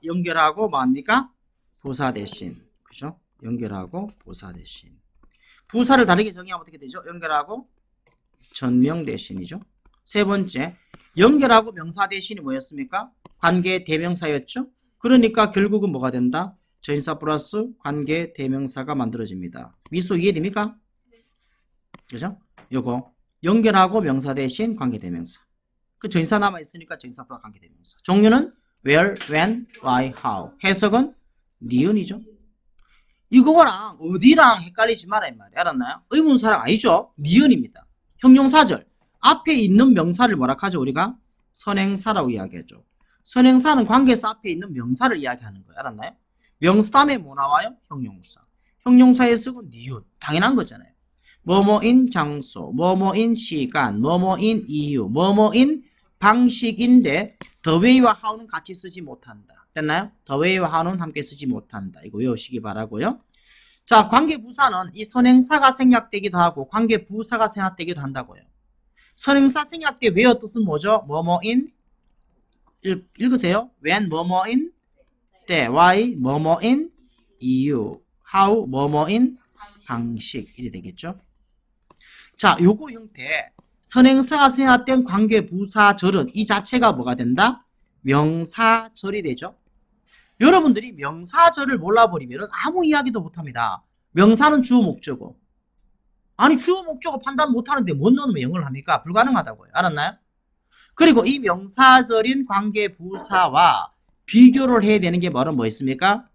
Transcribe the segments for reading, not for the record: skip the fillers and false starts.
연결하고 뭐합니까? 부사 대신. 그죠? 연결하고 부사 대신. 부사를 다르게 정의하면 어떻게 되죠? 연결하고 전명 대신이죠. 세 번째, 연결하고 명사 대신이 뭐였습니까? 관계 대명사였죠. 그러니까 결국은 뭐가 된다? 전인사 플러스 관계 대명사가 만들어집니다. 미소 이해됩니까? 그죠? 요거 연결하고 명사 대신 관계 대명사. 그 전인사 남아 있으니까 전인사 플러스 관계 대명사. 종류는 where, when, why, how. 해석은 니은이죠. 이거랑 어디랑 헷갈리지 마라 이 말이야. 알았나요? 의문사랑 아니죠. 니은입니다. 형용사절. 앞에 있는 명사를 뭐라 하죠? 우리가 선행사라고 이야기하죠. 선행사는 관계사 앞에 있는 명사를 이야기하는 거예요. 알았나요? 명사 다음에 뭐 나와요? 형용사. 형용사의 쓰고 니은. 당연한 거잖아요. 뭐뭐인 장소, 뭐뭐인 시간, 뭐뭐인 이유, 뭐뭐인 방식인데 the way와 how는 같이 쓰지 못한다. 됐나요? the way와 how는 함께 쓰지 못한다. 이거 외우시기 바라고요. 자, 관계부사는 이 선행사가 생략되기도 하고 관계부사가 생략되기도 한다고요. 선행사 생략 때 where 뜻은 뭐죠? 뭐뭐인 읽으세요. when 뭐뭐인 때, why 뭐뭐인 이유, how 뭐뭐인 방식 이래 되겠죠. 자, 요거 형태 선행사가 생략된 관계부사절은 이 자체가 뭐가 된다? 명사절이 되죠. 여러분들이 명사절을 몰라버리면 아무 이야기도 못합니다. 명사는 주어 목적어. 아니 주어 목적어 판단 못하는데 못 넣으면 영어를 합니까? 불가능하다고요. 알았나요? 그리고 이 명사절인 관계부사와 비교를 해야 되는 게 바로 뭐 있습니까?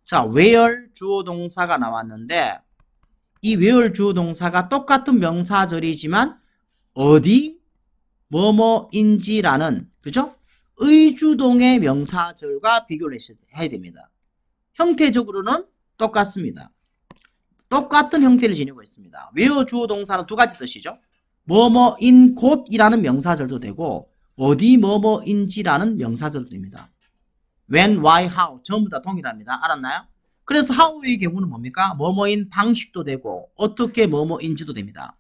자, where 주어 동사가 나왔는데 이 where 주어 동사가 똑같은 명사절이지만 어디 뭐뭐인지라는 그죠? 의주동의 명사절과 비교를 해야 됩니다. 형태적으로는 똑같습니다. 똑같은 형태를 지니고 있습니다. where 주어 동사는 두 가지 뜻이죠. 뭐뭐인 곳이라는 명사절도 되고 어디 뭐뭐인지라는 명사절도 됩니다. when, why, how 전부 다 동일합니다. 알았나요? 그래서 how의 경우는 뭡니까? 뭐뭐인 방식도 되고 어떻게 뭐뭐인지도 됩니다.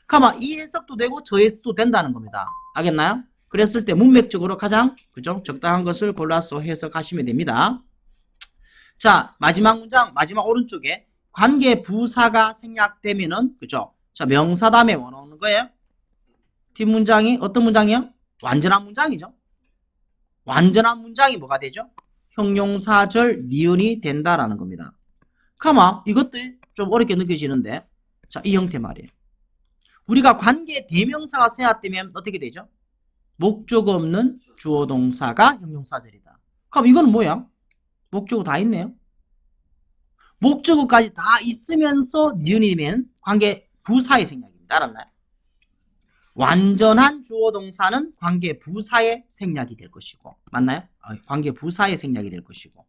그러면 이 해석도 되고 저 해석도 된다는 겁니다. 알겠나요? 그랬을 때 문맥적으로 가장 그죠? 적당한 것을 골라서 해석하시면 됩니다. 자, 마지막 문장, 마지막 오른쪽에 관계 부사가 생략되면은 그죠? 자, 명사 다음에 뭐 나오는 거예요? 뒷문장이 어떤 문장이요? 완전한 문장이죠. 완전한 문장이 뭐가 되죠? 형용사절 니은이 된다라는 겁니다. 가마 이것들이 좀 어렵게 느껴지는데 자, 이 형태 말이에요. 우리가 관계 대명사가 생략되면 어떻게 되죠? 목적 없는 주어 동사가 형용사절이다. 그럼 이거는 뭐야? 목적어 다 있네요. 목적어까지 다 있으면서 니은이 되면 관계 부사의 생략입니다. 알았나요? 완전한 주어 동사는 관계 부사의 생략이 될 것이고 맞나요? 관계 부사의 생략이 될 것이고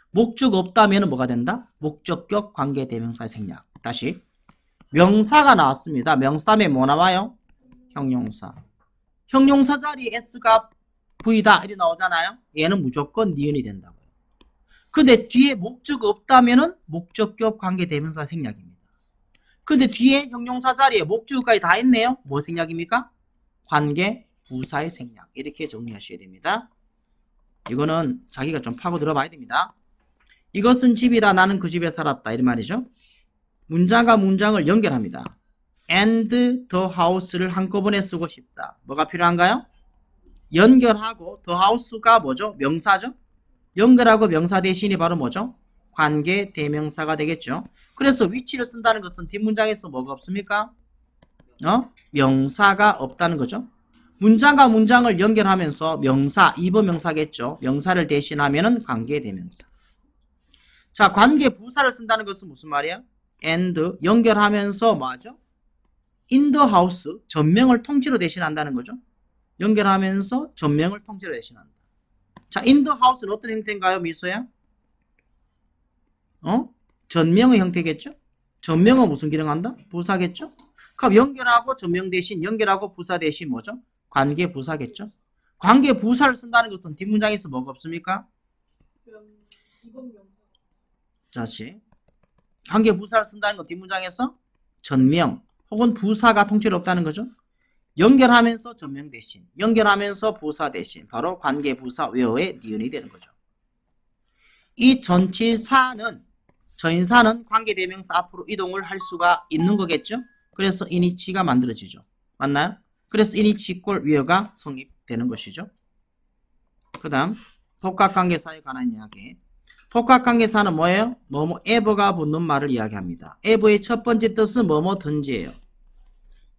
목적 없다면 뭐가 된다? 목적격 관계 대명사의 생략. 다시 명사가 나왔습니다. 명사 다음에 뭐 나와요? 형용사. 형용사 자리에 S가 V다 이렇게 나오잖아요. 얘는 무조건 니은이 된다고요. 근데 뒤에 목적 없다면은 목적격 관계 대명사 생략입니다. 근데 뒤에 형용사 자리에 목적어까지 다 있네요. 뭐 생략입니까? 관계 부사의 생략. 이렇게 정리하셔야 됩니다. 이거는 자기가 좀 파고 들어봐야 됩니다. 이것은 집이다. 나는 그 집에 살았다. 이런 말이죠. 문장과 문장을 연결합니다. and the house를 한꺼번에 쓰고 싶다. 뭐가 필요한가요? 연결하고 the house가 뭐죠? 명사죠? 연결하고 명사 대신이 바로 뭐죠? 관계 대명사가 되겠죠. 그래서 위치를 쓴다는 것은 뒷문장에서 뭐가 없습니까? 명사가 없다는 거죠. 문장과 문장을 연결하면서 명사, 2번 명사겠죠. 명사를 대신하면은 관계 대명사. 자, 관계 부사를 쓴다는 것은 무슨 말이야? and 연결하면서 뭐하죠? in the house 전명을 통째로 대신한다는 거죠. 연결하면서 전명을 통째로 대신한다. 자, in the house는 어떤 형태인가요, 미소야? 전명의 형태겠죠? 전명은 무슨 기능한다? 부사겠죠? 그럼 연결하고 전명 대신, 연결하고 부사 대신 뭐죠? 관계 부사겠죠? 관계 부사를 쓴다는 것은 뒷문장에서 뭐가 없습니까? 다시 관계 부사를 쓴다는 건 뒷문장에서 전명 혹은 부사가 통째로 없다는 거죠? 연결하면서 전명 대신, 연결하면서 부사 대신 바로 관계부사 where의 니은이 되는 거죠. 이 전치사는 관계대명사 앞으로 이동을 할 수가 있는 거겠죠. 그래서 이니치가 만들어지죠. 맞나요? 그래서 이니치 이꼴 where가 성립되는 것이죠. 그 다음 복합관계사에 관한 이야기. 복합관계사는 뭐예요? 뭐뭐 ever가 붙는 말을 이야기합니다. ever의 첫 번째 뜻은 뭐뭐든지예요.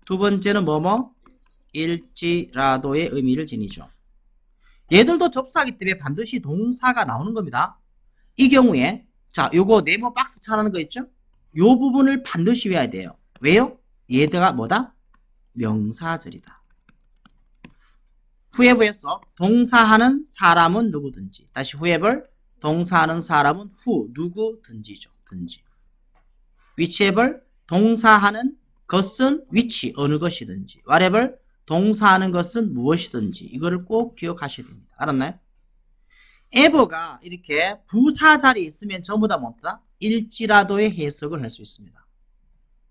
두 번째는 뭐뭐 일지라도의 의미를 지니죠. 얘들도 접수하기 때문에 반드시 동사가 나오는 겁니다. 이 경우에 자, 요거 네모 박스 차라는 거 있죠? 요 부분을 반드시 외워야 돼요. 왜요? 얘들가 뭐다? 명사절이다. whoever에서 동사하는 사람은 누구든지. 다시 whoever 동사하는 사람은 who 누구든지죠. 든지. whichever 동사하는 것은 which 어느 것이든지. whatever 동사하는 것은 무엇이든지. 이거를 꼭 기억하셔야 됩니다. 알았나요? ever가 이렇게 부사 자리에 있으면 전부 다 뭐다? 일지라도의 해석을 할 수 있습니다.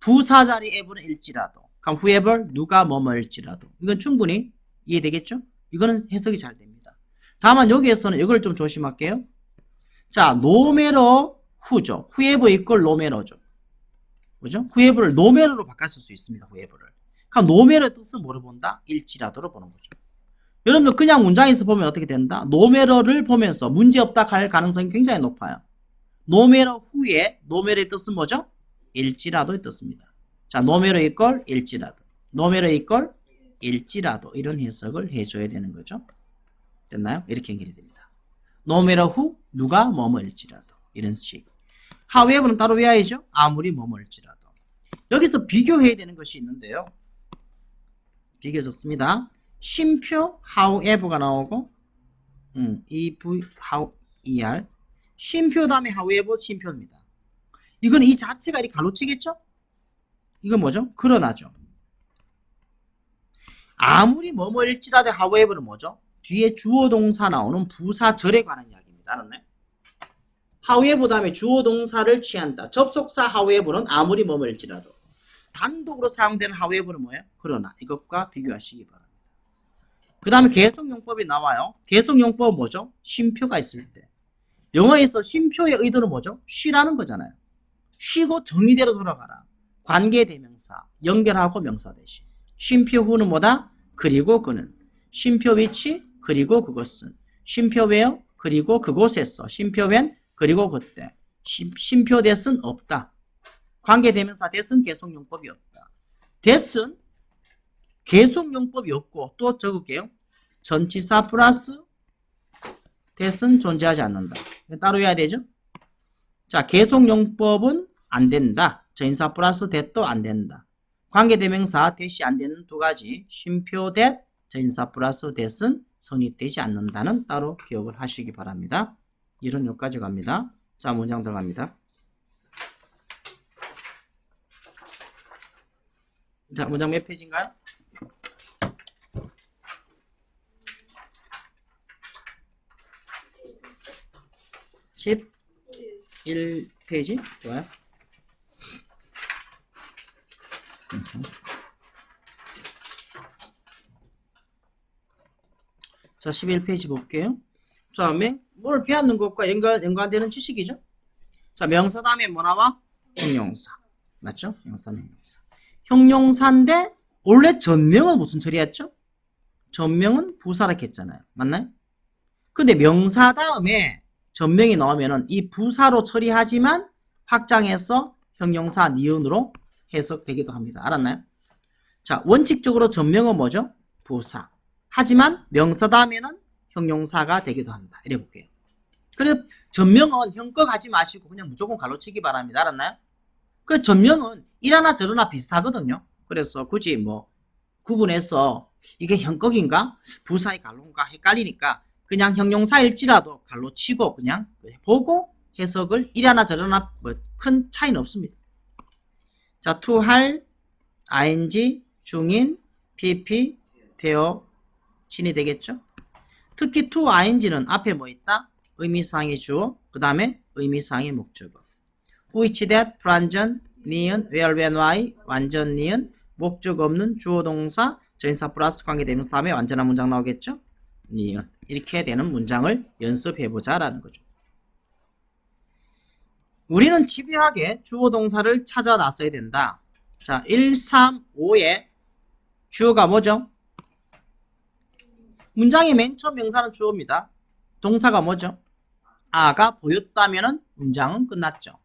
부사 자리 ever는 일지라도. 그럼 whoever 누가 뭐뭐일지라도. 이건 충분히 이해되겠죠? 이거는 해석이 잘 됩니다. 다만 여기에서는 이걸 좀 조심할게요. 자, no matter who죠. whoever 이걸 no matter죠. 그죠? whoever를 no matter로 바꿨을 수 있습니다. whoever를. 그럼 no matter 뜻은 뭐를 본다? 일지라도로 보는 거죠. 여러분들 그냥 문장에서 보면 어떻게 된다? no matter를 보면서 문제없다 할 가능성이 굉장히 높아요. no matter who의 no matter의 뜻은 뭐죠? 일지라도의 뜻입니다. 자, no matter 이걸 일지라도. no matter 이걸 일지라도. 이런 해석을 해줘야 되는 거죠. 됐나요? 이렇게 연결이 됩니다. no matter who 누가 뭐뭐일지라도. 이런 식. however는 따로 외워야죠. 아무리 뭐뭐일지라도. 여기서 비교해야 되는 것이 있는데요. 비교 적습니다. 쉼표 however가 나오고 how 쉼표 다음에 however 쉼표입니다. 이건 이 자체가 이렇게 가로치겠죠? 이건 뭐죠? 그러나죠. 아무리 뭐뭐일지라도 however는 뭐죠? 뒤에 주어 동사 나오는 부사절에 관한 이야기입니다. 알았나요? however 다음에 주어 동사를 취한다. 접속사 however는 아무리 뭐뭐일지라도. 단독으로 사용되는 however는 뭐예요? 그러나. 이것과 비교하시기 바랍니다. 그 다음에 계속용법이 나와요. 계속용법은 뭐죠? 쉼표가 있을 때. 영어에서 쉼표의 의도는 뭐죠? 쉬라는 거잖아요. 쉬고 정의대로 돌아가라. 관계대명사, 연결하고 명사 대신. 쉼표 후는 뭐다? 그리고 그는. 쉼표 위치, 그리고 그것은. 쉼표 where, 그리고 그곳에서. 쉼표 when, 그리고 그때. 쉼표 that은 없다. 관계대명사 that은 계속용법이 없다. that은 계속용법이 없고 또 적을게요. 전치사 플러스 that은 존재하지 않는다. 따로 해야 되죠? 자, 계속용법은 안 된다. 전치사 플러스 that도 안 된다. 관계대명사 that이 안 되는 두 가지. 쉼표 that, 전치사 플러스 that은 성립되지 않는다는 따로 기억을 하시기 바랍니다. 이런 여기까지 갑니다. 자, 문장 들어갑니다. 자, 문장 몇 페이지인가요? 11페이지? 좋아요. 자, 11페이지 볼게요. 자, 다음에 뭘 배웠는 것과 연관되는 지식이죠. 자, 명사 다음에 뭐 나와? 형용사. 맞죠? 명사 다음에 형용사. 형용사인데 원래 전명은 무슨 처리했죠? 전명은 부사라 했잖아요. 맞나요? 근데 명사 다음에 전명이 나오면은 이 부사로 처리하지만 확장해서 형용사 니은으로 해석되기도 합니다. 알았나요? 자, 원칙적으로 전명은 뭐죠? 부사. 하지만 명사 다음에는 형용사가 되기도 한다. 이래 볼게요. 그래서 전명은 형거 가지 마시고 그냥 무조건 가로치기 바랍니다. 알았나요? 그 전명은 이라나 저러나 비슷하거든요. 그래서 굳이 뭐 구분해서 이게 형격인가 부사의 갈로인가 헷갈리니까 그냥 형용사일지라도 갈로치고 그냥 보고 해석을 이라나 저러나 뭐 큰 차이는 없습니다. 자, to 할 ing 중인 pp 되어 진이 되겠죠. 특히 to ing는 앞에 뭐 있다? 의미상의 주어, 그 다음에 의미상의 목적어. which that 불완전 니은 where when why 완전 니은 목적 없는 주어 동사 전치사 플러스 관계대명사 다음에 완전한 문장 나오겠죠? 니은. 이렇게 되는 문장을 연습해보자라는 거죠. 우리는 집요하게 주어 동사를 찾아 나서야 된다. 자, 1, 3, 5에 주어가 뭐죠? 문장의 맨 처음 명사는 주어입니다. 동사가 뭐죠? 아가 보였다면은 문장은 끝났죠.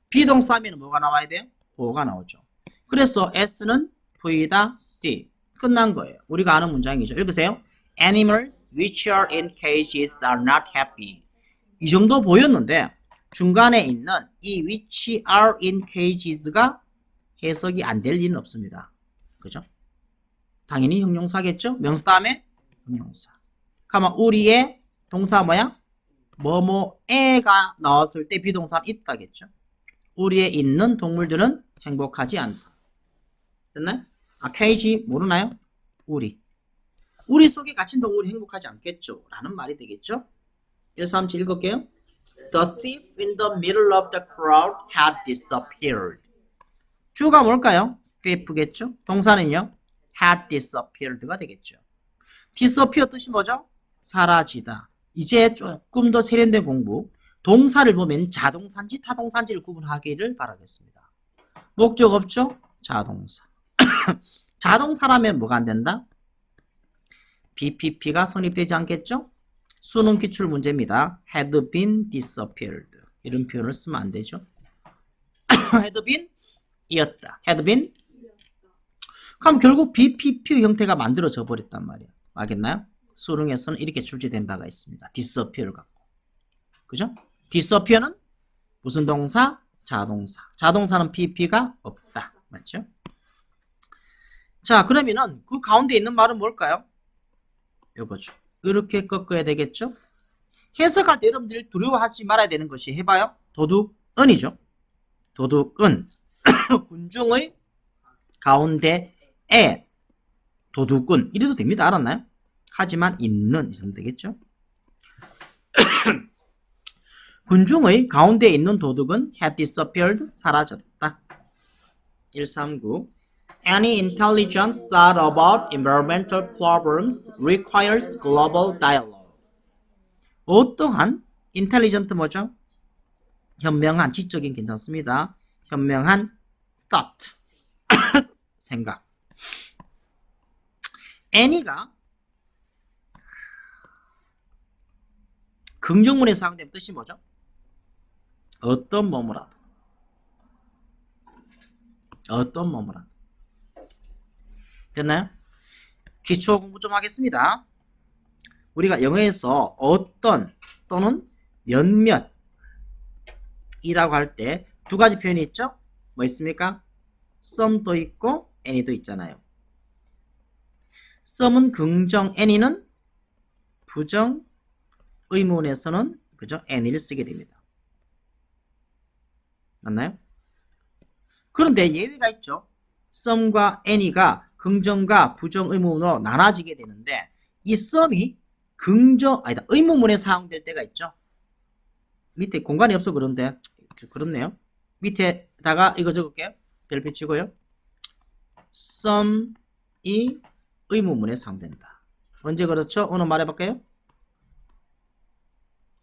비동사 하면 뭐가 나와야 돼요? 보어가 나오죠. 그래서 S는 V다 C. 끝난 거예요. 우리가 아는 문장이죠. 읽으세요. Animals which are in cages are not happy. 이 정도 보였는데 중간에 있는 이 which are in cages가 해석이 안 될 리는 없습니다. 그죠? 당연히 형용사겠죠? 명사 다음에 형용사. 그러면 우리의 동사 뭐야? 뭐뭐에가 나왔을 때 비동사는 있다겠죠? 우리에 있는 동물들은 행복하지 않다. 됐나요? 아, 케이지 모르나요? 우리 속에 갇힌 동물이 행복하지 않겠죠? 라는 말이 되겠죠? 137 읽을게요. The thief in the middle of the crowd had disappeared. 주가 뭘까요? thief겠죠? 동사는요? had disappeared가 되겠죠. disappear 뜻이 뭐죠? 사라지다. 이제 조금 더 세련된 공부. 동사를 보면 자동사인지 타동사인지를 구분하기를 바라겠습니다. 목적 없죠? 자동사. 자동사라면 뭐가 안 된다? BPP가 성립되지 않겠죠? 수능 기출 문제입니다. had been disappeared. 이런 표현을 쓰면 안 되죠. had been 이었다. had been 그럼 결국 BPP 형태가 만들어져 버렸단 말이에요. 알겠나요? 수능에서는 이렇게 출제된 바가 있습니다. disappear 갖고. 그죠? disappear는 무슨 동사? 자동사. 자동사는 PP가 없다. 맞죠? 자, 그러면은 그 가운데 있는 말은 뭘까요? 요거죠. 이렇게 꺾어야 되겠죠? 해석할 때 여러분들이 두려워하지 말아야 되는 것이 해봐요. 도둑은이죠. 도둑은 군중의 가운데에 도둑은 이래도 됩니다. 알았나요? 하지만 있는 있으면 되겠죠? 군중의 가운데에 있는 도둑은 had disappeared 사라졌다. 139 Any intelligent thought about environmental problems requires global dialogue. 어떠한 intelligent 뭐죠? 현명한, 지적인 괜찮습니다. 현명한 thought 생각. any가 긍정문에 사용된 뜻이 뭐죠? 어떤 뭐뭐라도. 어떤 뭐뭐라도. 됐나요? 기초 공부 좀 하겠습니다. 우리가 영어에서 어떤 또는 몇몇 이라고 할 때 두 가지 표현이 있죠? 뭐 있습니까? some도 있고 any도 있잖아요. some은 긍정, any는 부정 의문에서는 그죠? any를 쓰게 됩니다. 맞나요? 그런데 예외가 있죠. some과 any가 긍정과 부정 의문으로 나눠지게 되는데 이 some이 긍정 아니다 의문문에 사용될 때가 있죠. 밑에 공간이 없어 그런데 그렇네요. 밑에다가 이거 적을게요. 별표 치고요. some이 의문문에 사용된다. 언제 그렇죠? 오늘 말해볼까요?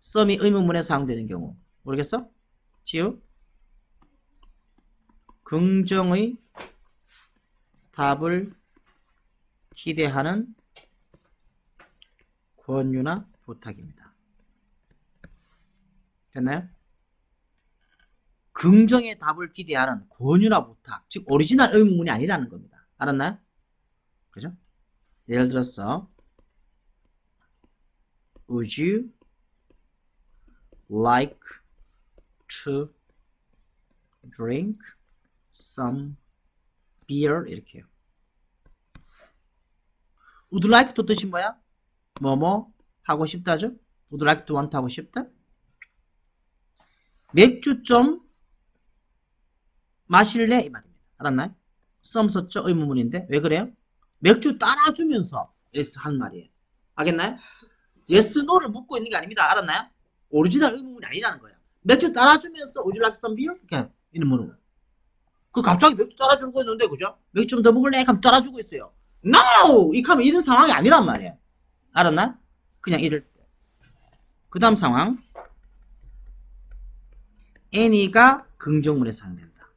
some이 의문문에 사용되는 경우 모르겠어? 지우 긍정의 답을 기대하는 권유나 부탁입니다. 됐나요? 긍정의 답을 기대하는 권유나 부탁, 즉 오리지널 의문문이 아니라는 겁니다. 알았나요? 그죠? 예를 들어서 Would you like to drink some beer? 이렇게요. Would like to 뜻이 뭐야? 뭐뭐 하고 싶다죠? Would like to want 하고 싶다? 맥주 좀 마실래? 이 말입니다. 알았나요? some 썼죠? 의문문인데 왜 그래요? 맥주 따라주면서 yes 하는 말이에요. 알겠나요? yes, no를 묻고 있는 게 아닙니다. 알았나요? 오리지널 의문문이 아니라는 거예요. 맥주 따라주면서 would you like some beer? 이렇게 이런 문은 그 갑자기 맥주 따라주는 거 있는데 그죠? 맥주 좀 더 먹을래? 그럼 따라주고 있어요. No! 이 하면 이런 상황이 아니란 말이야. 알았나? 그냥 이럴 때. 그 다음 상황. any가 긍정문에 사용된다.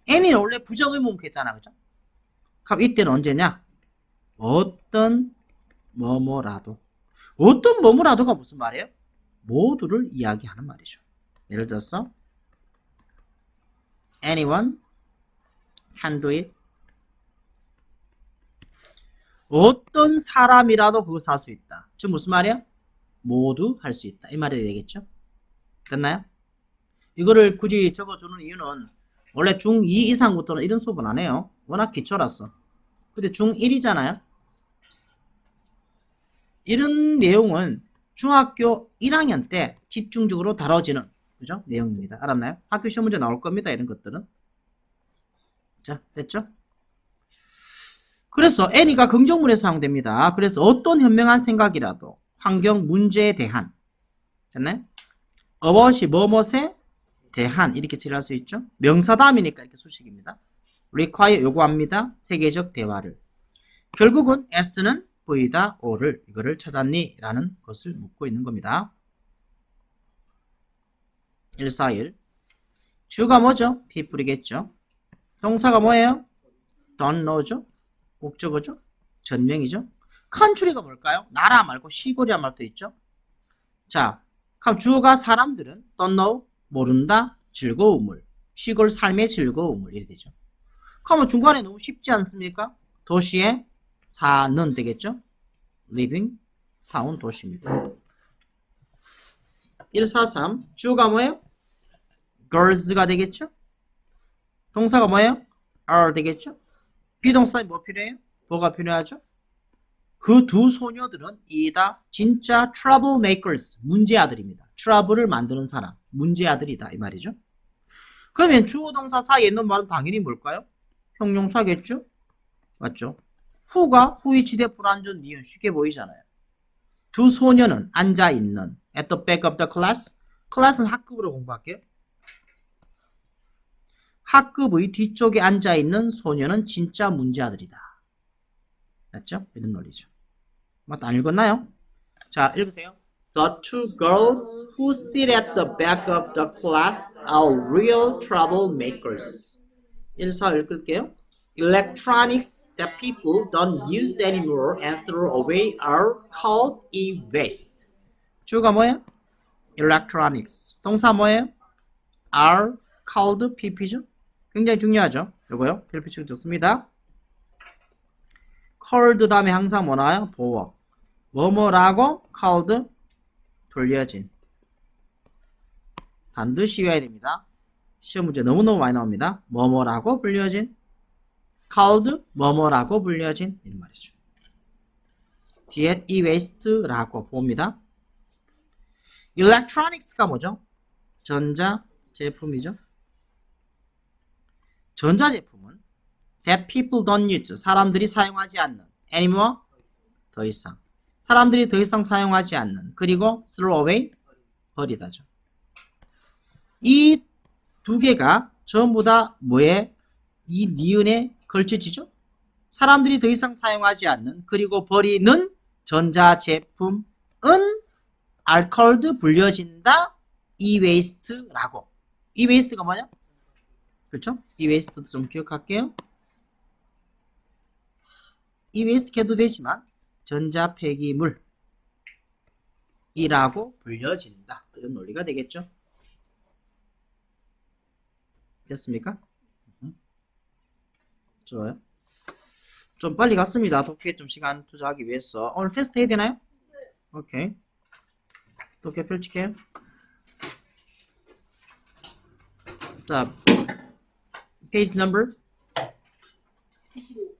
any는 원래 부정의문문 했잖아. 그죠? 그럼 이때는 언제냐? 어떤 뭐뭐라도. 어떤 뭐뭐라도가 무슨 말이에요? 모두를 이야기하는 말이죠. 예를 들어서 anyone can do it. 어떤 사람이라도 그것을 할 수 있다. 지금 무슨 말이야? 모두 할 수 있다. 이 말이 되겠죠? 됐나요? 이거를 굳이 적어주는 이유는 원래 중2 이상부터는 이런 수업은 안 해요. 워낙 기초라서. 근데 중1이잖아요. 이런 내용은 중학교 1학년 때 집중적으로 다뤄지는 그죠? 내용입니다. 알았나요? 학교 시험 문제 나올 겁니다. 이런 것들은. 자, 됐죠? 그래서 any가 긍정문에 사용됩니다. 그래서 어떤 현명한 생각이라도 환경 문제에 대한 됐나요? about이 뭐뭐에 대한 이렇게 칠할 수 있죠. 명사 다음이니까 이렇게 수식입니다. require 요구합니다. 세계적 대화를. 결국은 S는 V다 O를 이거를 찾았니? 라는 것을 묻고 있는 겁니다. 141 주가 뭐죠? people이겠죠. 동사가 뭐예요? don't know죠. 목적어죠. 전명이죠. country가 뭘까요? 나라 말고 시골이란 말도 있죠. 자, 그럼 주어가 사람들은 don't know 모른다 즐거움을 시골 삶의 즐거움을 이렇게 되죠. 그러면 중간에 너무 쉽지 않습니까? 도시에 사는 되겠죠. living town 도시입니다. 143 주어가 뭐예요? girls가 되겠죠. 동사가 뭐예요? are 되겠죠. 비동사에 뭐 필요해요? 뭐가 필요하죠? 그 두 소녀들은 이다 진짜 troublemakers 문제아들입니다. trouble을 만드는 사람 문제아들이다 이 말이죠. 그러면 주어 동사 사이에 있는 말은 당연히 뭘까요? 형용사겠죠? 맞죠? 후가 후이치대 불완전 니은 쉽게 보이잖아요. 두 소녀는 앉아있는 at the back of the class 클래스는 학급으로 공부할게요. 학급의 뒤쪽에 앉아있는 소녀는 진짜 문제아들이다. 맞죠? 이런 논리죠. 맞다, 안 읽었나요? 자, 읽으세요. The two girls who sit at the back of the class are real troublemakers. 1사 읽을게요. Electronics that people don't use anymore and throw away are called e-waste. 주가 뭐예요? Electronics. 동사 뭐예요? are called pp죠? 굉장히 중요하죠. 요거요. 필필치고 적습니다. called 다음에 항상 뭐 나와요? 보어. 뭐뭐라고 called 돌려진. 반드시 외워야 됩니다. 시험 문제 너무너무 많이 나옵니다. 뭐뭐라고 불려진. called 뭐뭐라고 불려진 이런 말이죠. 뒤에 e-waste라고 봅니다. electronics가 뭐죠? 전자제품이죠. 전자제품은 that people don't use 사람들이 사용하지 않는 anymore 더 이상 사람들이 더 이상 사용하지 않는 그리고 throw away 버리다죠. 이 두 개가 전부 다 뭐에 이 니은에 걸쳐지죠. 사람들이 더 이상 사용하지 않는 그리고 버리는 전자제품은 are called 불려진다 e-waste라고. e-waste가 뭐냐? 그렇죠? e-waste도 좀 기억할게요. e-waste 해도 되지만 전자 폐기물이라고 불려진다. 이런 논리가 되겠죠. 됐습니까? 좋아요. 좀 빨리 갔습니다. 독해에 좀 시간 투자하기 위해서. 오늘 테스트 해야 되나요? 오케이. 독해 펼칠게요. 자, 페이지 넘버 25.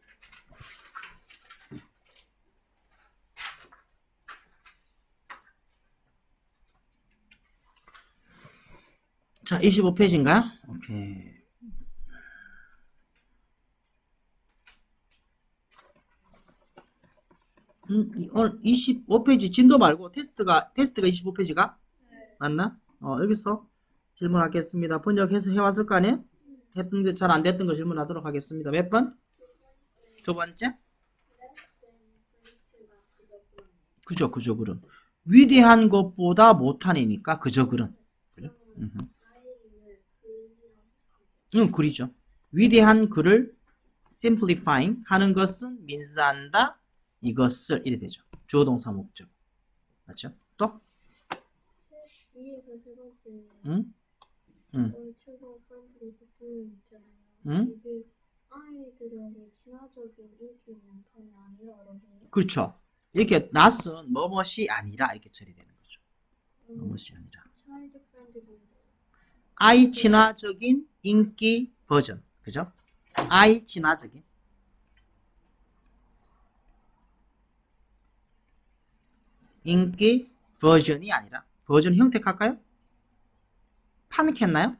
자, 25페이지인가요? 오케이. 오늘 25페이지 진도 말고 테스트가 25페이지가 맞나? 여기서 질문하겠습니다. 번역해서 해왔을 거 아니에요? 했는데 잘 안 됐던 거 질문하도록 하겠습니다. 몇 번? 두 번째, 그죠, 그죠, 그런. 위대한 것보다 못한이니까 그저 그런. 그죠? 응, 글이죠. 위대한 글을 simplifying 하는 것은 민사한다. 이것을 이래 되죠. 주어 동사 목적. 맞죠? 또? 위에서 세 번째 응? 응. 최소 프렌들리 부분 있잖아요. 응? 이게 아이들에게 친화적인 인기 있는 편이 아니라고 해요. 그렇죠. 이렇게 낯은 뭐뭇이 아니라 이렇게 처리되는 거죠. 뭐뭇이 아니라. 차일드 프렌들리 아이 친화적인 인기 버전. 그죠? 아이 친화적인. 인기 버전이 아니라 버전 형택할까요? 판했나요?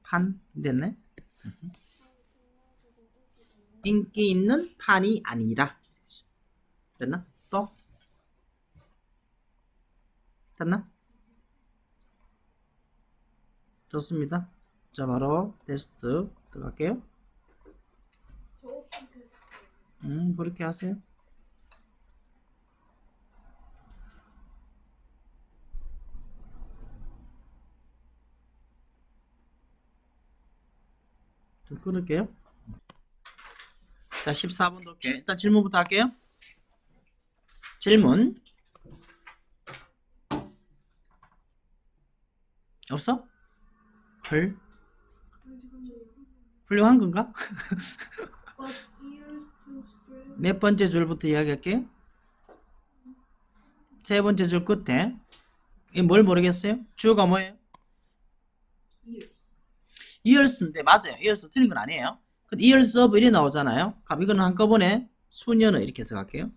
판 됐네. 인기 있는 판이 아니라 됐나? 또? 됐나? 좋습니다. 자, 바로 테스트 들어갈게요. 저 오픈 테스트 그렇게 하세요. 좀 끊을게요. 자, 14번 볼게요. 일단 질문부터 할게요. 질문. 없어? 훌륭한 건가? 몇 번째 줄부터 이야기할게요. 세 번째 줄 끝에 이게 뭘 모르겠어요? 주어가 뭐예요? years인데 맞아요. years 틀린 건 아니에요. 근데 years of 이렇게 나오잖아요. 그럼 이거는 한꺼번에 수년을 이렇게 해서 갈게요.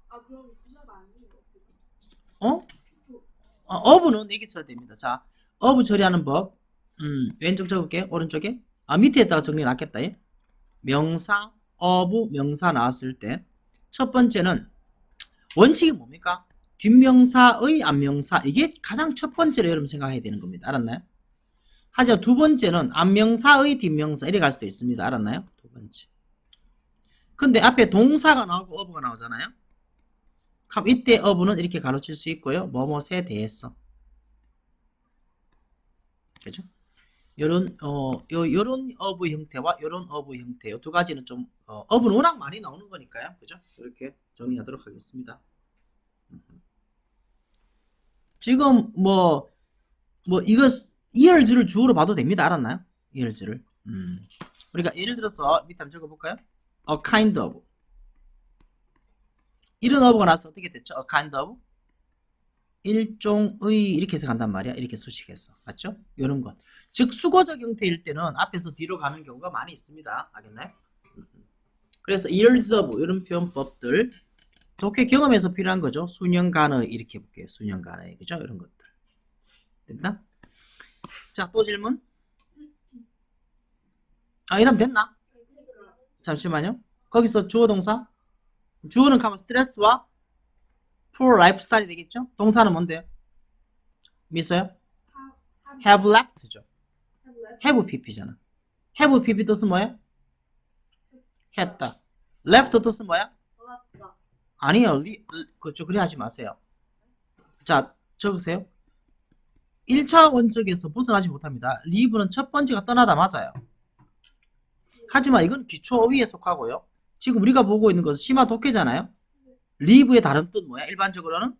아 그럼 부사가 아니에요? 어? of는 이렇게 써야 됩니다. 자, of 처리하는 법. 왼쪽 적을게요. 오른쪽에. 밑에다가 정리 놨겠다. 예? 명사, of, 명사 나왔을 때 첫 번째는 원칙이 뭡니까? 뒷명사의 앞명사. 이게 가장 첫 번째로 여러분 생각해야 되는 겁니다. 알았나요? 하지만 두 번째는 앞명사의 뒷명사 이렇게 갈 수도 있습니다. 알았나요? 두 번째. 근데 앞에 동사가 나오고 of가 나오잖아요. 그럼 이때 of는 이렇게 가로칠 수 있고요. 뭐뭐에 대해서. 그죠? 요런 of 형태와 요런 of 형태 요 두 가지는 좀 of는 워낙 많이 나오는 거니까요. 그죠? 이렇게 정리하도록 하겠습니다. 지금 이거 years를 주어로 봐도 됩니다. 알았나요? years를. 그러니까 예를 들어서 밑에 한번 적어볼까요? a kind of. 이런 of가 나서 어떻게 됐죠? a kind of. 일종의 이렇게 해서 간단 말이야. 이렇게 수식해서. 맞죠? 이런 것. 즉 수거적 형태일 때는 앞에서 뒤로 가는 경우가 많이 있습니다. 알겠나요? 그래서 years of 이런 표현법들 독해 경험에서 필요한 거죠. 수년간의 이렇게 해볼게요. 수년간의 그죠? 이런 것들. 됐나? 자, 또 질문? 이러면 됐나? 잠시만요. 거기서 주어 동사? 주어는 가면 스트레스와 poor lifestyle이 되겠죠? 동사는 뭔데요? 미소요? have left죠. have pp잖아. have pp 뜻은 뭐예요? 했다. left 뜻은 뭐야? 아니요. 그쪽 그래 하지 마세요. 자, 적으세요. 1차 원칙에서 벗어나지 못합니다. leave는 첫 번째가 떠나다 맞아요. 하지만 이건 기초 어휘에 속하고요. 지금 우리가 보고 있는 것은 심화 독해잖아요. leave의 다른 뜻 뭐야? 일반적으로는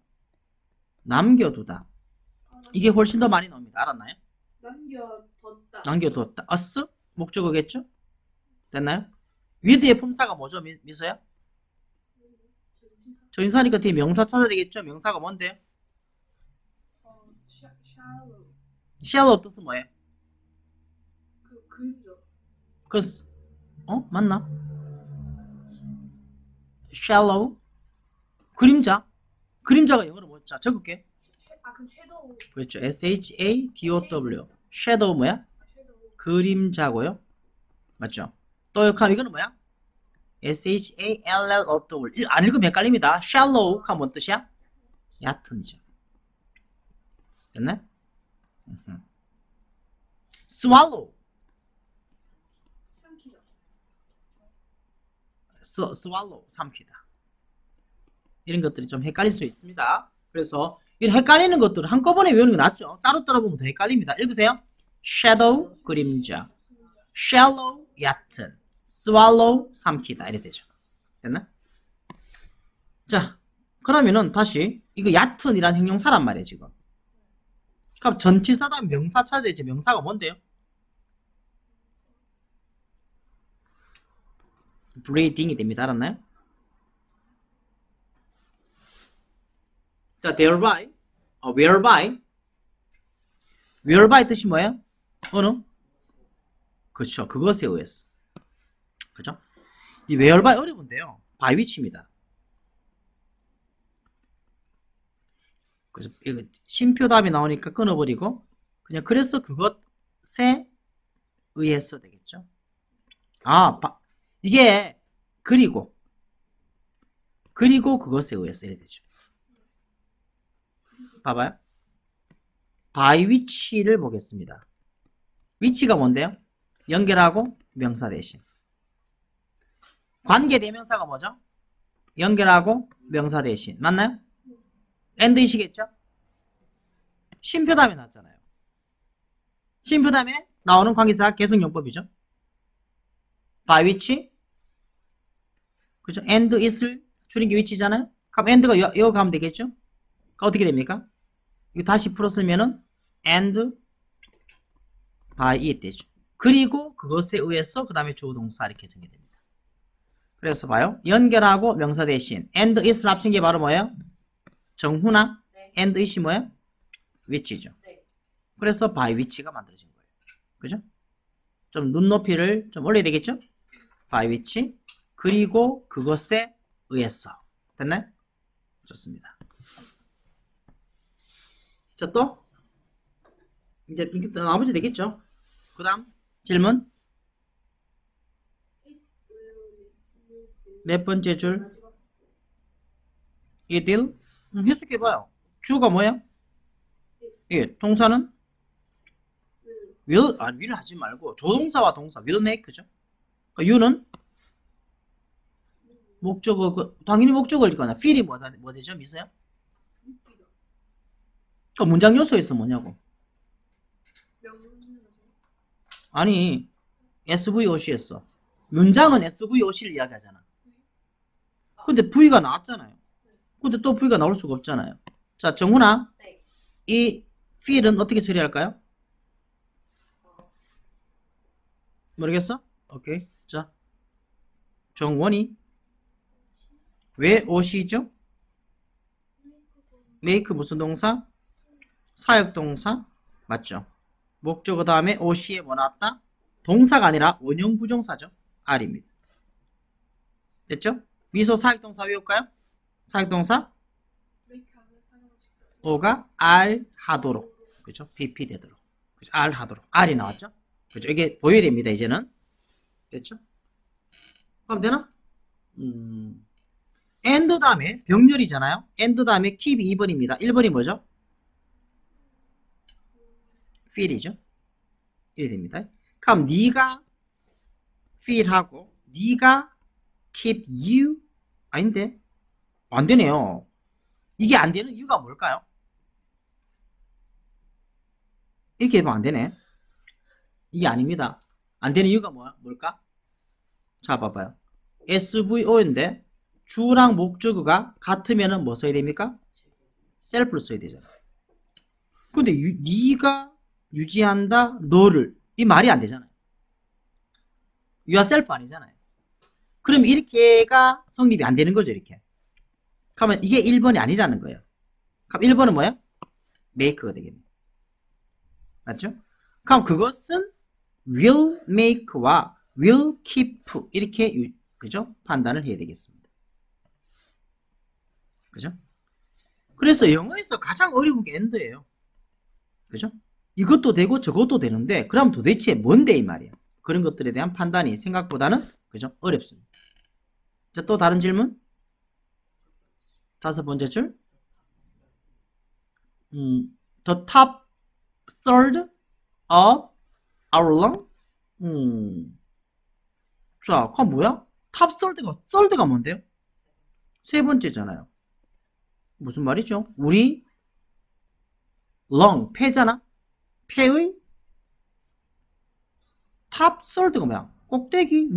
남겨두다. 이게 훨씬 더 많이 나옵니다. 알았나요? 남겨뒀다. us? 목적어겠죠? 됐나요? with의 품사가 뭐죠? 미소야? 전사니까 뒤에 명사 찾아야 되겠죠? 명사가 뭔데요? shallow 뜻은 뭐예요? 맞나? shallow 그림자. 그림자가 영어로 뭐죠? 자, 적을게. 그럼 섀도우. 그렇죠. shadow. shadow 뭐야? 그림자고요. 맞죠? 또 이거는 뭐야? shallow. 안 읽으면 헷갈립니다. shallow가 뭔 뜻이야? 얕은죠. 됐네? swallow. swallow, 삼키다. 이런 것들이 좀 헷갈릴 수 있습니다. 그래서 이런 헷갈리는 것들을 한꺼번에 외우는 게 낫죠. 따로따로 보면 더 헷갈립니다. 읽으세요. shadow, 그림자. shallow, 얕은. swallow, 삼키다. 이래 되죠. 됐나? 자, 그러면은 다시 이거 얕은이란 형용사란 말이에요, 지금. 그럼 전치사다 명사 찾아야지. 명사가 뭔데요? breathing이 됩니다. 알았나요? 자, thereby, whereby 뜻이 뭐예요? 어느? 그렇죠. 그것에 의해서. 그죠? 이 whereby 어려운데요. by which입니다. 그죠? 이거 쉼표 답이 나오니까 끊어버리고 그냥 그래서 그것에 의해서 되겠죠. 이게 그리고 그것에 의해서 이래 되죠. 봐봐요. by which를 보겠습니다. which가 뭔데요? 연결하고 명사 대신. 관계 대명사가 뭐죠? 연결하고 명사 대신. 맞나요? and이시겠죠? 쉼표 다음에 나왔잖아요. 쉼표 다음에 나오는 관계사 계승용법이죠. by which, 그죠? and is를 줄인 게 which잖아요. 그럼 and가 여기 가면 되겠죠? 그럼 어떻게 됩니까? 이거 다시 풀었으면은 and by it 되죠. 그리고 그것에 의해서 그 다음에 주어 동사 이렇게 정의됩니다. 그래서 봐요. 연결하고 명사 대신 and is를 합친 게 바로 뭐예요? 정후나 네. and it이 뭐예요? which죠. 네. 그래서 by which가 만들어진 거예요. 그죠? 좀 눈높이를 좀 올려야 되겠죠? by which 그리고 그것에 의해서. 됐나요? 좋습니다. 자, 또 이제 나머지 되겠죠? 그 다음 질문 몇 번째 줄? 이딜? 해석해봐요. 주어가 뭐야? 예, 동사는? will 하지 말고 조동사와 동사 will make죠. 그러니까 you는 목적어, 당연히 목적어일 거나 feel이 뭐 되죠? 미서요? 그러니까 문장 요소에서 뭐냐고. 아니 SVOC에서 문장은 SVOC를 이야기하잖아. 근데 V가 나왔잖아요. 근데 또 V가 나올 수가 없잖아요. 자, 정훈아, 네. 이 feel은 어떻게 처리할까요? 모르겠어? 오케이. 자, 정원이 왜 OC죠? make 무슨 동사? 사역동사 맞죠? 목적어 다음에 OC에 뭐 나왔다? 동사가 아니라 원형 부정사죠. R입니다. 됐죠? 미소 사역동사 외울까요? 사역동사 O가 R 하도록, 그죠? PP 되도록, 그죠? R 하도록, R이 나왔죠? 그죠? 이게 보여야 됩니다. 이제는 됐죠? 그럼 되나? and 다음에 병렬이잖아요. and 다음에 keep이 2번입니다. 1번이 뭐죠? feel이죠. 이래 됩니다. 그럼 네가 feel하고 네가 keep you 아닌데 안 되네요. 이게 안 되는 이유가 뭘까요? 이렇게 해보면 안 되네. 이게 아닙니다. 안 되는 이유가 뭘까? 자, 봐봐요. SVO인데 주랑 목적어가 같으면은 뭐 써야 됩니까? 셀프를 써야 되잖아. 근데 네가 유지한다 너를 이 말이 안 되잖아요. You are self 아니잖아요. 그럼 이렇게가 성립이 안 되는 거죠. 이렇게. 그러면 이게 1번이 아니라는 거예요. 그럼 1번은 뭐야? make가 되겠네. 맞죠? 그럼 그것은 will make와 will keep 이렇게 그죠? 판단을 해야 되겠습니다. 그죠? 그래서 영어에서 가장 어려운 게 and예요. 그죠? 이것도 되고 저것도 되는데 그럼 도대체 뭔데 이 말이야. 그런 것들에 대한 판단이 생각보다는 그죠? 어렵습니다. 자, 또 다른 질문? 5번째 줄. The top third of our lung. 자, 그건 뭐야? 탑 썰드가 뭔데요? 세 번째잖아요. 무슨 말이죠? 우리 폐잖아? 폐의 탑 썰드가 뭐야? 꼭대기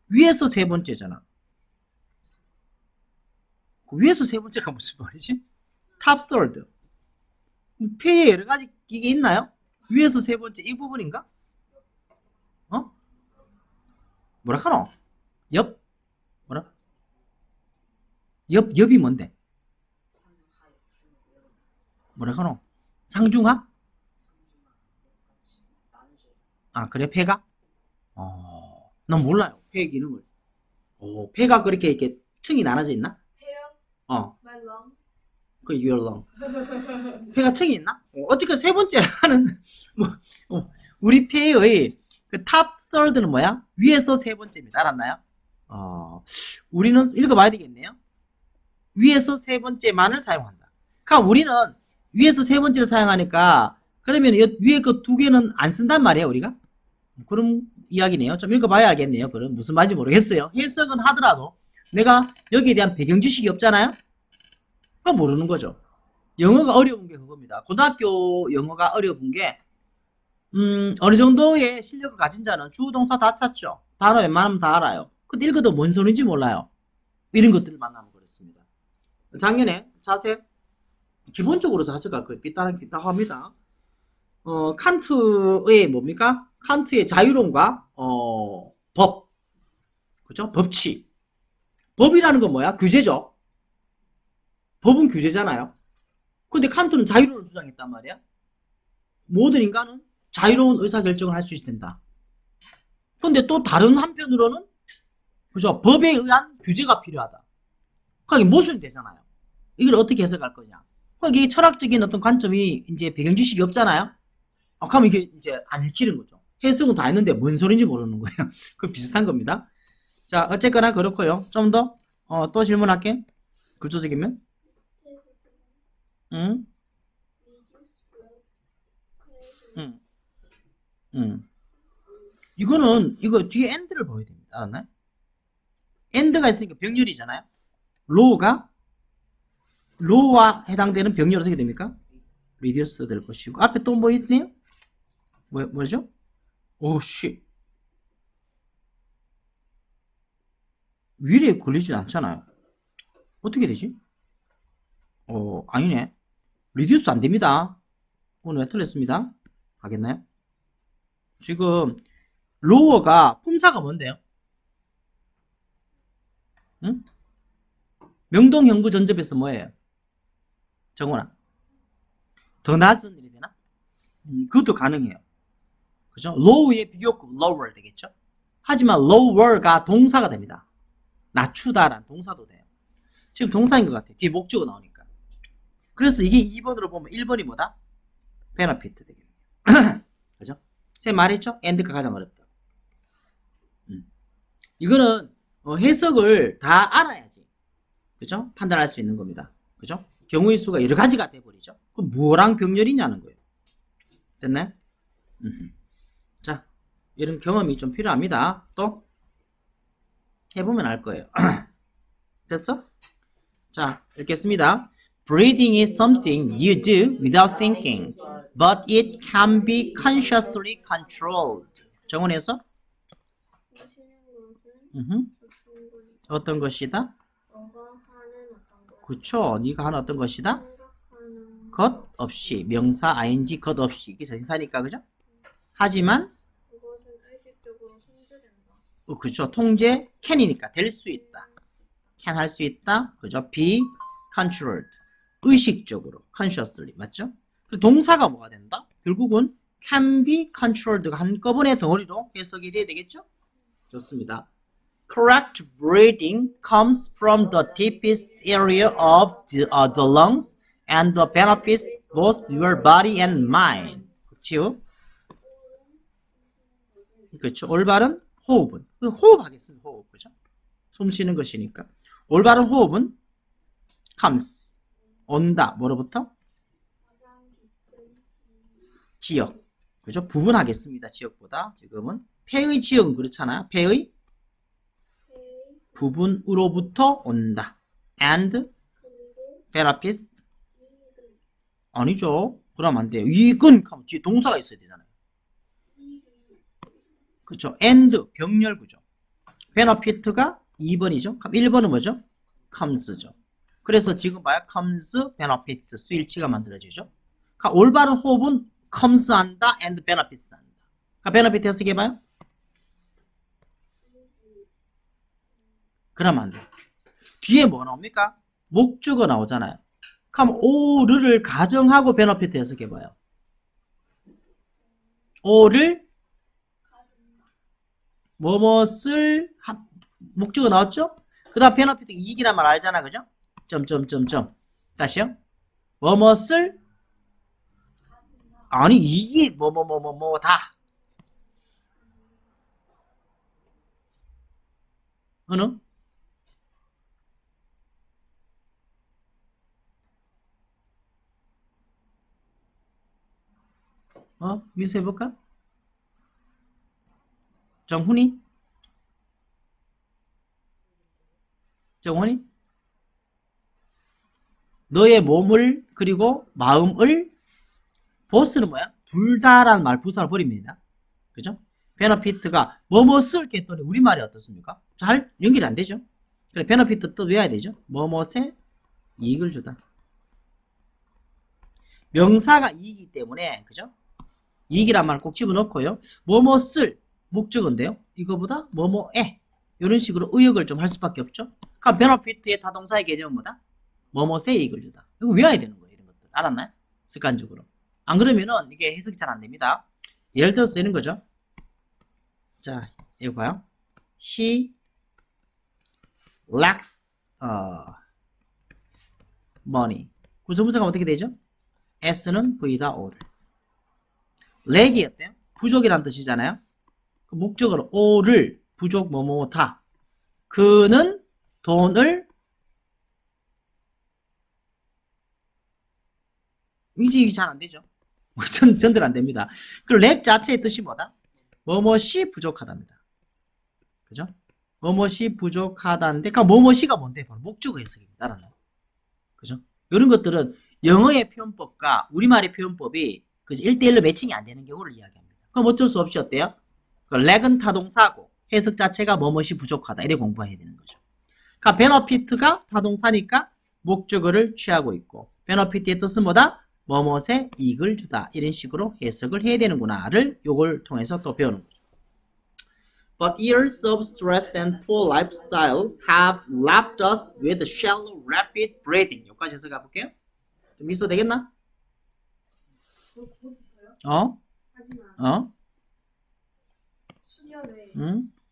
위에서 세 번째잖아. 그 위에서 세 번째가 무슨 말이지? 탑 썰드. 폐에 여러 가지 이게 있나요? 위에서 세 번째 이 부분인가? 어? 뭐라 카노? 옆? 뭐라? 옆이 뭔데? 뭐라 카노? 상중하? 아, 그래, 폐가? 난 몰라요. 폐의 기능을. 폐가 그렇게 이렇게 층이 나눠져 있나? 해요? 어, 말랑. 그 your lung. 폐가 층이 있나? 어쨌든 세 번째 하는, 뭐, 우리 폐의 그 탑 thir드는 뭐야? 위에서 세 번째입니다. 알았나요? 우리는 읽어봐야 되겠네요. 위에서 세 번째만을 사용한다. 그러니까 우리는 위에서 세 번째를 사용하니까 그러면 위에 그 두 개는 안 쓴단 말이에요, 우리가? 그런 이야기네요. 좀 읽어봐야 알겠네요. 그럼 무슨 말인지 모르겠어요. 해석은 하더라도 내가 여기에 대한 배경 지식이 없잖아요. 그거 모르는 거죠. 영어가 어려운 게 그겁니다. 고등학교 영어가 어려운 게 어느 정도의 실력을 가진 자는 주동사 다 찾죠. 단어 웬만하면 다 알아요. 근데 읽어도 뭔 소리인지 몰라요. 이런 것들을 만나면 그렇습니다. 작년에 자세, 기본적으로 자세가 거의 삐딱합니다. 칸트의 뭡니까? 칸트의 자유론과 법, 그죠? 법칙. 법이라는 건 뭐야? 규제죠. 법은 규제잖아요. 근데 칸트는 자유론을 주장했단 말이야. 모든 인간은 자유로운 의사결정을 할 수 있어야 된다. 근데 또 다른 한편으로는 그죠? 법에 의한 규제가 필요하다. 그게 모순이 되잖아요. 이걸 어떻게 해석할 거냐? 이게 철학적인 어떤 관점이 이제 배경 지식이 없잖아요. 그러면 이게 이제 안 읽히는 거죠. 해석은 다 했는데 뭔 소리인지 모르는 거예요. 그 비슷한 겁니다. 자, 어쨌거나 그렇고요. 좀 더, 또 질문할게. 구조적이면. 응? 응. 이거 뒤에 엔드를 보여야 됩니다. 알았나요? 엔드가 있으니까 병렬이잖아요. 로우와 해당되는 병렬 어떻게 됩니까? 리듀스 될 것이고. 앞에 또 뭐 있네요? 뭐죠? 오씨. 위에 걸리진 않잖아요. 어떻게 되지? 아니네. 리듀스 안 됩니다. 오늘 왜 틀렸습니다. 하겠나요? 지금 로어가 품사가 뭔데요? 응? 명동형부 전접에서 뭐예요? 정원아. 더 낮은 일이 되나? 그것도 가능해요. 그죠? low의 비교급 lower 되겠죠? 하지만 lower가 동사가 됩니다. 낮추다란 동사도 돼요. 지금 동사인 것 같아요. 뒤에 목적어 나오니까. 그래서 이게 2번으로 보면 1번이 뭐다? benefit 되겠네요. 그죠? 제가 말했죠? end가 가장 어렵다. 이거는 해석을 다 알아야지. 그죠? 판단할 수 있는 겁니다. 그죠? 경우의 수가 여러 가지가 돼버리죠. 그럼 뭐랑 병렬이냐는 거예요. 됐나요? 자, 이런 경험이 좀 필요합니다. 또 해보면 알 거예요. 됐어? 자, 읽겠습니다. Breathing is something you do without thinking, but it can be consciously controlled. 정원에서 어떤 것이다? 그쵸. 네가 하는 어떤 것이다? 것 없이. 명사 ing 것 없이. 이게 전사니까 그죠? 하지만 그것은 의식적으로 통제된다. 그죠. 통제 can이니까 될 수 있다. can 할 수 있다. 그죠? be controlled. 의식적으로 consciously. 맞죠? 그리고 동사가 뭐가 된다? 결국은 can be controlled가 한꺼번에 덩어리로 해석이 돼야 되겠죠? 좋습니다. Correct breathing comes from the deepest area of the lungs and benefits both your body and mind. 그렇죠? 그렇죠. 올바른 호흡은 호흡하겠습니다. 호흡 그죠? 숨 쉬는 것이니까. 올바른 호흡은 comes 온다. 뭐로부터? 지역. 그죠? 부분하겠습니다. 지역보다 지금은 폐의 지역은 그렇잖아요. 폐의 부분으로부터 온다. And 그리고 benefits 이익은 아니죠. 그러면 안 돼요. 이익은 하면 뒤에 동사가 있어야 되잖아요. 이익이 그렇죠. and 병렬구죠. benefit가 2번이죠. 그럼 1번은 뭐죠? comes죠. 그래서 지금 봐요. comes, benefits 수일치가 만들어지죠. 그러니까 올바른 호흡은 comes 한다 and benefits 한다. 그러니까 benefit 해석해 봐요. 그러면 안 돼. 뒤에 뭐 나옵니까? 목적어 나오잖아요. 그럼 오를 가정하고 benefit 해석해 봐요. 오를 뭐뭇을 목적어 나왔죠? 그 다음 benefit 이익이란 말 알잖아. 그죠? 점점점점 다시요. 뭐뭇을 아니 이익 다 어느? 미수 해볼까? 정훈이? 정훈이? 너의 몸을 그리고 마음을 보스는 뭐야? 둘 다라는 말 부사를 버립니다. 그죠? 베너피트가 뭐뭇을 깼더니 우리말이 어떻습니까? 잘 연결이 안 되죠? 그래 베너피트 뜻 외워야 되죠? 뭐뭇에 이익을 주다. 명사가 이익이기 때문에 그죠? 이익이란 말 꼭 집어넣고요. 뭐뭇을 목적어인데요. 이거보다 뭐뭐에 이런 식으로 의역을 좀 할 수밖에 없죠. 그럼 베너피트의 타동사의 개념은 뭐다? 뭐뭇에 이익을 주다. 이거 외워야 되는 거예요. 이런 것들 알았나요? 습관적으로. 안 그러면은 이게 해석이 잘 안 됩니다. 예를 들어서 이런 거죠. 자, 이거 봐요. He lacks money. 구조분사가 어떻게 되죠? S는 V다 O를. lack이 어때요? 부족이란 뜻이잖아요. 그 목적으로 O를 부족 뭐뭐다. 그는 돈을 이게 잘 안 되죠. 전달 안 됩니다. 그 렉 자체의 뜻이 뭐다? 뭐뭐시 부족하답니다. 그죠? 뭐뭐시 부족하다인데, 그 뭐뭐시가 뭔데? 바로 목적어 해석입니다. 알았나요? 그죠? 이런 것들은 영어의 표현법과 우리말의 표현법이 1대1로 매칭이 안 되는 경우를 이야기합니다. 그럼 어쩔 수 없이 어때요? 그 렉은 타동사고 해석 자체가 뭐뭐시 부족하다. 이래 공부해야 되는 거죠. 그러니까 베너피트가 타동사니까 목적어를 취하고 있고 베너피트의 뜻은 뭐다? 뭐뭇에 이익을 주다. 이런 식으로 해석을 해야 되는구나를 요걸 통해서 또 배우는 거죠. But years of stress and poor lifestyle have left us with shallow, rapid breathing. 여기까지 해석 가볼게요. 좀 미소 되겠나? 하지만 수련의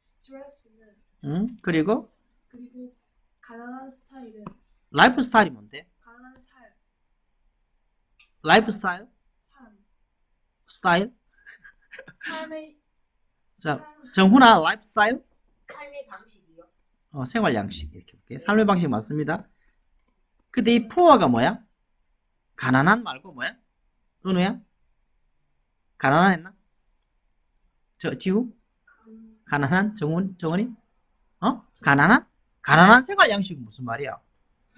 스트레스는 그리고 가난한 스타일은 라이프 스타일이 뭔데? 가난한 라이프 스타일? 스타일? 삶의 자, 정훈아, 라이프 스타일? 삶의 방식이요. 생활 양식 이렇게 볼게요. 삶의 방식 맞습니다. 근데 이 포어가 뭐야? 가난한 말고 뭐야? 은우야? 가난한 했나? 지우? 가난한? 정원이? 가난한 생활 양식은 무슨 말이야?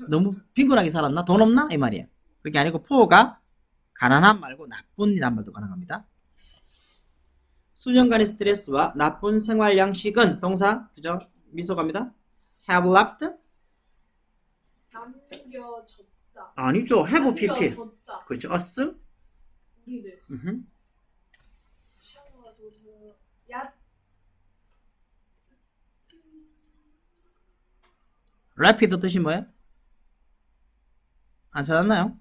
너무 빈곤하게 살았나? 돈 없나? 이 말이야. 그게 아니고 포어가 가난한 말고 나쁜이란 말도 가능합니다. 수년간의 스트레스와 나쁜 생활 양식은 동사, 그죠? 미소 갑니다. have left? 남겨졌다. 아니죠. have pp. 남겨졌다. 그렇죠. us? 우리를 으흠. 시험가지고 야 rapid 뜻이 뭐예요? 안 찾았나요?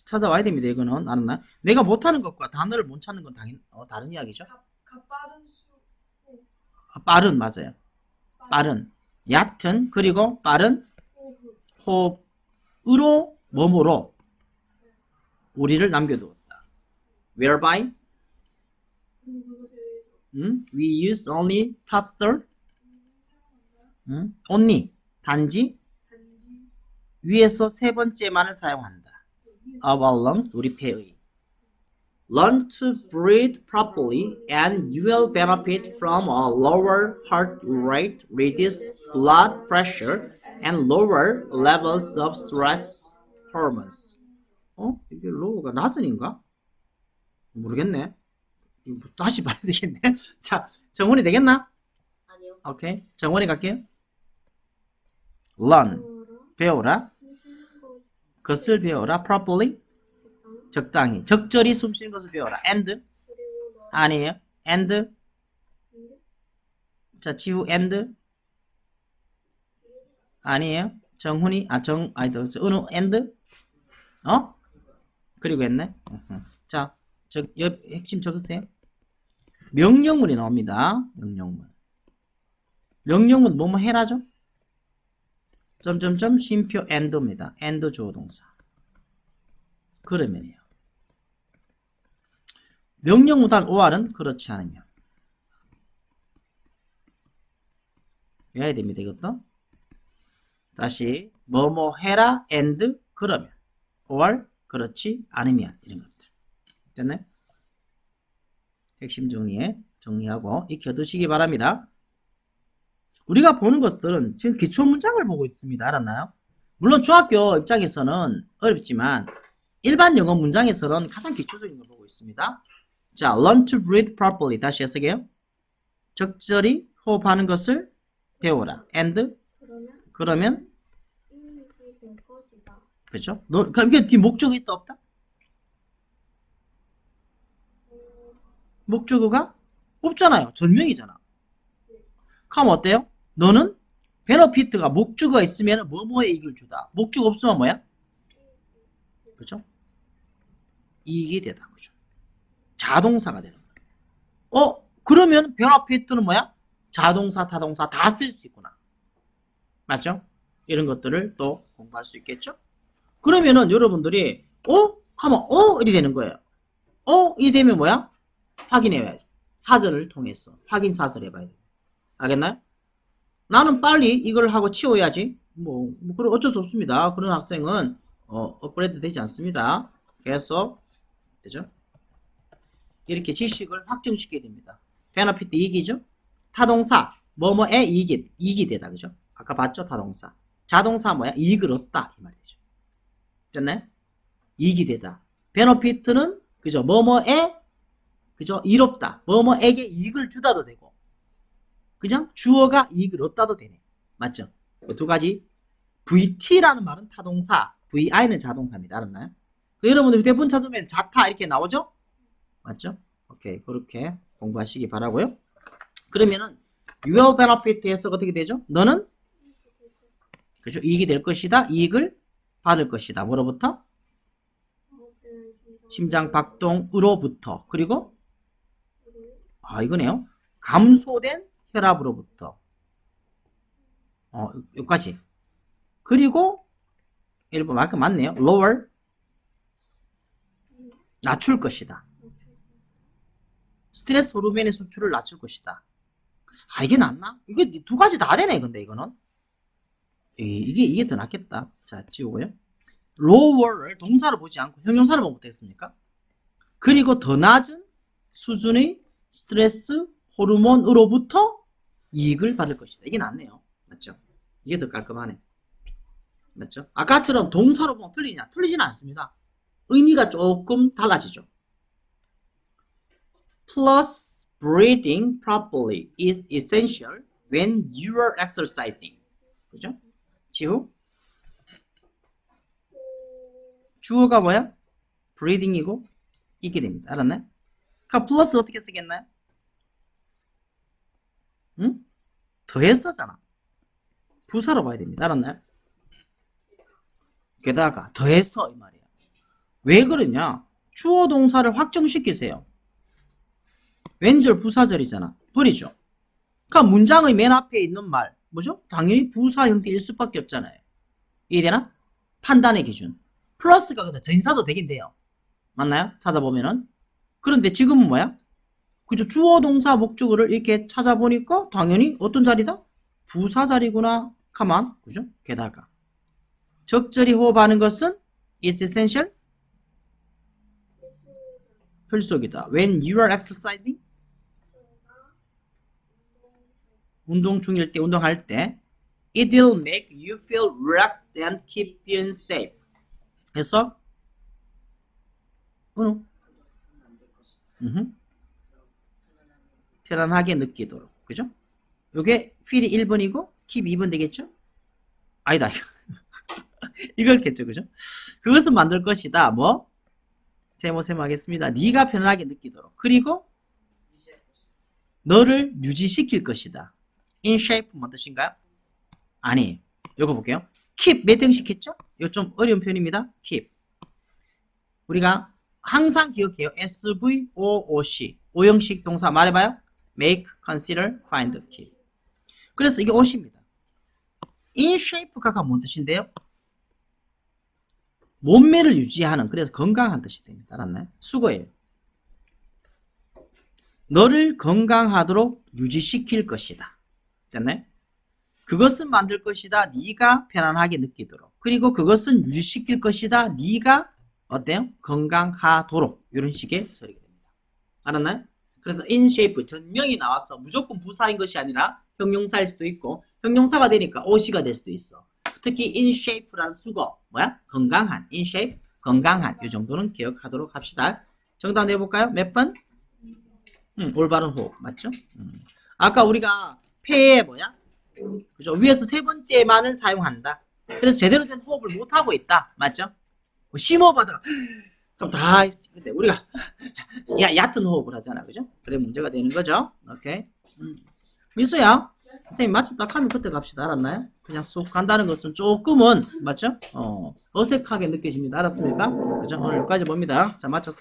찾아와야 됩니다. 이거는 알았나요? 내가 못하는 것과 단어를 못 찾는 건 다른 이야기죠. 빠른 수 빠른 맞아요. 빠른 얕은 그리고 빠른 호흡으로 몸으로 우리를 남겨두었다. Whereby we use only top third only 단지 위에서 세 번째만을 사용한다. Our lungs 우리 폐의 learn to breathe properly and you will benefit from a lower heart rate, reduced blood pressure, and lower levels of stress hormones. 이게 로우가 나선인가? 모르겠네. 이거 다시 봐야 되겠네. 자, 정원이 되겠나? 아니요. 오케이. 정원이 갈게요. learn, 배워라. 그것을 배워라. properly, 적당히. 적절히 숨 쉬는 것을 배워라. and, 그리고 너 아니에요. and, 자, 지우 and, 아니에요. 정훈이, 은우 and, 그리고 했네. 자, 핵심 적으세요. 명령문이 나옵니다. 명령문. 명령문 뭐뭐 해라죠? 점점점 쉼표 and입니다. and 주어 동사. 그러면이요. 명령문 다음 or은 그렇지 않으면. 외워야 됩니다. 이것도. 다시 뭐뭐 해라 and 그러면 or 그렇지 않으면 이런 것들. 됐나요? 핵심 정리하고 익혀두시기 바랍니다. 우리가 보는 것들은 지금 기초 문장을 보고 있습니다. 알았나요? 물론 중학교 입장에서는 어렵지만 일반 영어 문장에서는 가장 기초적인 걸 보고 있습니다. 자, learn to breathe properly. 다시 해석해요. 적절히 호흡하는 것을 배워라. and 그러면 이익이 될 것이다. 그렇죠? 이게 뒤 목적이 있다 없다? 목적어가 없잖아요. 전명이잖아. 그럼 어때요? 너는 베너피트가 목적어가 있으면 뭐뭐에 이익을 주다. 목적어 없으면 뭐야? 그렇죠? 이익이 되다. 그죠? 자동사가 되는 거야. 그러면 베너피트는 뭐야? 자동사, 타동사 다 쓸 수 있구나. 맞죠? 이런 것들을 또 공부할 수 있겠죠? 그러면은 여러분들이 이리 되는 거예요. 이 되면 뭐야? 확인해야죠. 사전을 통해서 확인 사설 해봐야 돼요. 알겠나요? 나는 빨리 이걸 하고 치워야지. 그럼 어쩔 수 없습니다. 그런 학생은 업그레이드 되지 않습니다. 계속 되죠? 이렇게 지식을 확정시켜야 됩니다. 베너피트 이익이죠? 타동사 뭐뭐에 이익이 되다. 그죠? 아까 봤죠? 타동사. 자동사 뭐야? 이익을 얻다 이 말이죠. 됐나요? 이익이 되다. 베너피트는 그죠? 뭐뭐에 그죠? 이롭다. 뭐뭐에게 이익을 주다도 되고 그냥 주어가 이익을 얻다도 되네. 맞죠? 두 가지. VT라는 말은 타동사, VI는 자동사입니다. 알았나요? 여러분들 휴대폰 찾으면 자타 이렇게 나오죠? 맞죠? 오케이. 그렇게 공부하시기 바라고요. 그러면은 you will benefit 해석 어떻게 되죠? 너는 그죠? 이익이 될 것이다. 이익을 받을 것이다. 뭐로부터? 심장박동으로부터. 그리고 이거네요. 감소된 혈압으로부터. 여기까지. 그리고 1번 마크 맞네요. lower 낮출 것이다. 스트레스 호르몬의 수출을 낮출 것이다. 이게 낫나? 이게 두 가지 다 되네. 근데 이거는 이게 더 낫겠다. 자, 지우고요. lower를 동사를 보지 않고 형용사를 보면 어떻겠습니까? 그리고 더 낮은 수준의 스트레스 호르몬으로부터 이익을 받을 것이다. 이게 낫네요. 맞죠? 이게 더 깔끔하네. 맞죠? 아까처럼 동사로 보면 틀리냐? 틀리지는 않습니다. 의미가 조금 달라지죠. Plus, breathing properly is essential when you are exercising. 그죠? 지우? 주어가 뭐야? breathing이고 이게 됩니다. 알았나요? 그럼 플러스 어떻게 쓰겠나요? 응? 더해서잖아. 부사로 봐야 됩니다. 알았나요? 게다가 더해서 이 말이야. 왜 그러냐? 주어 동사를 확정시키세요. 왼절 부사절이잖아. 버리죠. 그럼 문장의 맨 앞에 있는 말 뭐죠? 당연히 부사 형태일 수밖에 없잖아요. 이해되나? 판단의 기준. 플러스가 근데 전사도 되긴 돼요. 맞나요? 찾아보면은. 그런데 지금은 뭐야? 그죠? 주어 동사 목적어를 이렇게 찾아보니까 당연히 어떤 자리다? 부사 자리구나. 가만. 그죠? 게다가 적절히 호흡하는 것은 is essential. 필수적이다. When you are exercising, 운동 중일 때, 운동할 때, it will make you feel relaxed and keep you safe. 해서 편안하게 느끼도록. 그죠? 요게 feel이 1번이고 keep 2번 되겠죠? 아니다. 이거겠죠. 그죠? 그것은 만들 것이다. 뭐? 세모 하겠습니다. 네가 편안하게 느끼도록. 그리고 너를 유지시킬 것이다. in shape 뭔 뜻인가요? 아니, 요거 볼게요. keep 몇 형식 했죠? 이거 좀 어려운 표현입니다. keep. 우리가 항상 기억해요. SVOOC. 5형식 동사 말해봐요. make, consider, find, keep. 그래서 이게 OC입니다. in shape가 뭔 뜻인데요? 몸매를 유지하는, 그래서 건강한 뜻이 됩니다. 알았나요? 수거예요. 너를 건강하도록 유지시킬 것이다. 됐나요? 그것은 만들 것이다. 네가 편안하게 느끼도록. 그리고 그것은 유지시킬 것이다. 네가 어때요? 건강하도록. 이런 식의 소리가 됩니다. 알았나요? 그래서 in shape 전명이 나와서 무조건 부사인 것이 아니라 형용사일 수도 있고 형용사가 되니까 OC가 될 수도 있어. 특히 in shape라는 수거 뭐야? 건강한. in shape 건강한. 이 정도는 기억하도록 합시다. 정답 내볼까요? 몇 번? 올바른 호흡 맞죠? 아까 우리가 폐에 뭐야? 그죠? 위에서 세 번째만을 사용한다. 그래서 제대로 된 호흡을 못 하고 있다. 맞죠? 심호흡하다가 그럼 다 근데 우리가 얕은 호흡을 하잖아. 그죠? 그래 문제가 되는 거죠. 오케이. 미수야, 선생님 맞췄다 하면 그때 갑시다. 알았나요? 그냥 쏙 간다는 것은 조금은 맞죠? 어색하게 느껴집니다. 알았습니까? 그죠? 오늘 여기까지 봅니다. 자, 맞췄습니다.